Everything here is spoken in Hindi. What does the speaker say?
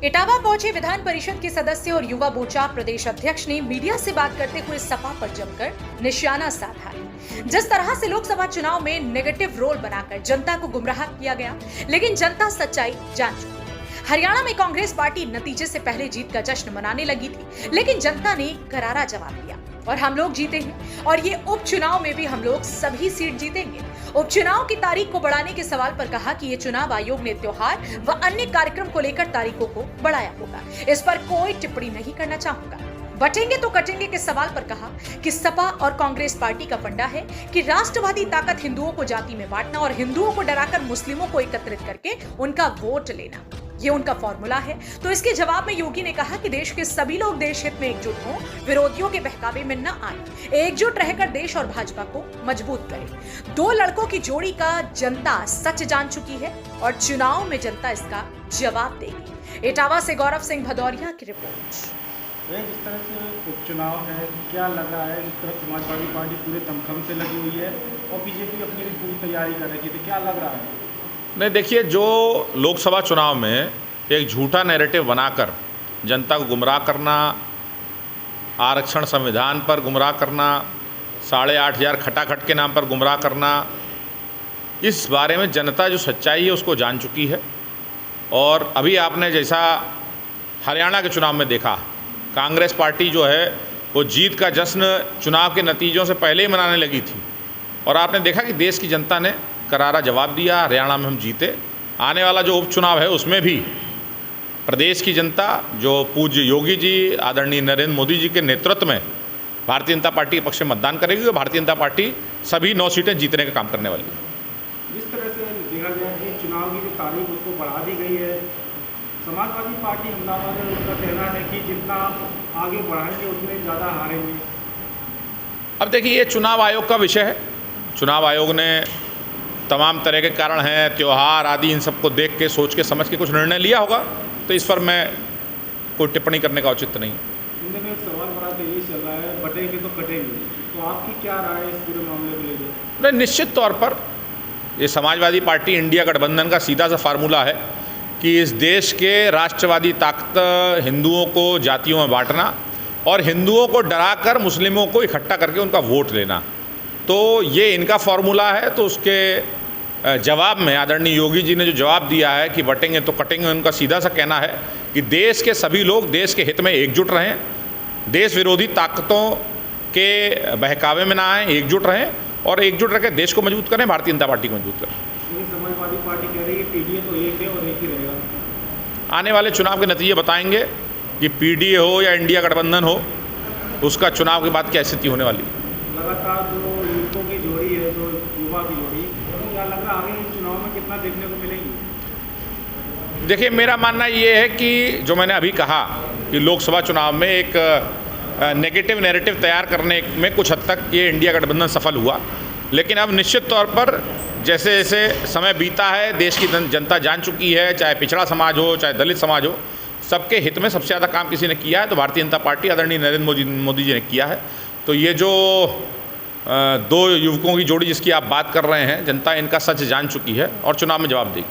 इटावा पहुंचे विधान परिषद के सदस्य और युवा मोर्चा प्रदेश अध्यक्ष ने मीडिया से बात करते हुए सपा पर जमकर निशाना साधा है। जिस तरह से लोकसभा चुनाव में नेगेटिव रोल बनाकर जनता को गुमराह किया गया, लेकिन जनता सच्चाई जान चुकी है। हरियाणा में कांग्रेस पार्टी नतीजे से पहले जीत का जश्न मनाने लगी थी, लेकिन जनता ने करारा जवाब दिया और हम लोग जीते हैं और ये उपचुनाव में भी हम लोग सभी सीट जीतेंगे। उपचुनाव की तारीख को बढ़ाने के सवाल पर कहा कि ये चुनाव आयोग ने त्योहार व अन्य कार्यक्रम को लेकर तारीखों को बढ़ाया होगा। इस पर कोई टिप्पणी नहीं करना चाहूंगा। बटेंगे तो कटेंगे के सवाल पर कहा कि सपा और कांग्रेस पार्टी का फंडा है कि राष्ट्रवादी ताकत हिंदुओं को जाति में बांटना और हिंदुओं को डराकर मुस्लिमों को एकत्रित करके उनका वोट लेना, ये उनका फॉर्मूला है। तो इसके जवाब में योगी ने कहा कि देश के सभी लोग देश हित में एकजुट हों, विरोधियों के बहकावे में न आए, एकजुट रहकर देश और भाजपा को मजबूत करें। दो लड़कों की जोड़ी का जनता सच जान चुकी है और चुनाव में जनता इसका जवाब देगी। इटावा से गौरव सिंह भदौरिया की रिपोर्ट। जिस तरह से उपचुनाव है, क्या लगा है? जिस तरह समाजवादी पार्टी पूरे दमखम से लगी हुई है और बीजेपी अपनी पूरी तैयारी कर रही थी, क्या लग रहा है? नहीं, देखिए, जो लोकसभा चुनाव में एक झूठा नैरेटिव बनाकर जनता को गुमराह करना, आरक्षण संविधान पर गुमराह करना, 8,500 खटाखट के नाम पर गुमराह करना, इस बारे में जनता जो सच्चाई है उसको जान चुकी है। और अभी आपने जैसा हरियाणा के चुनाव में देखा, कांग्रेस पार्टी जो है वो जीत का जश्न चुनाव के नतीजों से पहले ही मनाने लगी थी और आपने देखा कि देश की जनता ने करारा जवाब दिया। हरियाणा में हम जीते। आने वाला जो उपचुनाव है उसमें भी प्रदेश की जनता, जो पूज्य योगी जी, आदरणीय नरेंद्र मोदी जी के नेतृत्व में भारतीय जनता पार्टी के पक्ष में मतदान करेगी और भारतीय जनता पार्टी सभी 9 सीटें जीतने का काम करने वाली है। जिस तरह से देखा गया कि चुनाव की जो तारीख उसको बढ़ा दी गई है, समाजवादी पार्टी अहमदाबाद में उनका कहना है कि जितना आगे बढ़ाएंगे उतने ज़्यादा हारेंगे। अब देखिए, ये चुनाव आयोग का विषय है। चुनाव आयोग ने तमाम तरह के कारण हैं, त्यौहार आदि, इन सबको देख के, सोच के, समझ के कुछ निर्णय लिया होगा, तो इस पर मैं कोई टिप्पणी करने का औचित्य नहीं। इनमें एक सवाल बड़ा तेजी चल रहा है, बटेंगे तो कटेंगे, तो आपकी क्या राय है इस पूरे मामले को लेकर? नहीं, निश्चित तौर पर ये समाजवादी पार्टी इंडिया गठबंधन का सीधा सा फार्मूला है कि इस देश के राष्ट्रवादी ताकत हिंदुओं को जातियों में बांटना और हिंदुओं को डराकर मुस्लिमों को इकट्ठा करके उनका वोट लेना, तो ये इनका फार्मूला है। तो उसके जवाब में आदरणीय योगी जी ने जो जवाब दिया है कि बटेंगे तो कटेंगे, उनका सीधा सा कहना है कि देश के सभी लोग देश के हित में एकजुट रहें, देश विरोधी ताकतों के बहकावे में ना आए, एकजुट रहें और एकजुट रह देश को मजबूत करें, भारतीय जनता पार्टी को मजबूत करें। समाजवादी पार्टी कह रही है पीडीए तो एक है और एक ही रहेगा। आने वाले चुनाव के नतीजे बताएंगे कि पीडीए हो या इंडिया गठबंधन हो, उसका चुनाव के बाद क्या स्थिति होने वाली है। लगातार जो युवकों की जोड़ी है, जो युवा की जोड़ी, तो क्या लग रहा है आगे चुनाव में कितना देखने को मिलेगी? देखिए, मेरा मानना ये है कि जो मैंने अभी कहा कि लोकसभा चुनाव में एक नेगेटिव नैरेटिव तैयार करने में कुछ हद तक ये इंडिया गठबंधन सफल हुआ, लेकिन अब निश्चित तौर पर जैसे जैसे समय बीता है, देश की जनता जान चुकी है, चाहे पिछड़ा समाज हो, चाहे दलित समाज हो, सबके हित में सबसे ज़्यादा काम किसी ने किया है तो भारतीय जनता पार्टी आदरणीय नरेंद्र मोदी जी ने किया है। तो ये जो 2 युवकों की जोड़ी जिसकी आप बात कर रहे हैं, जनता इनका सच जान चुकी है और चुनाव में जवाब देगी।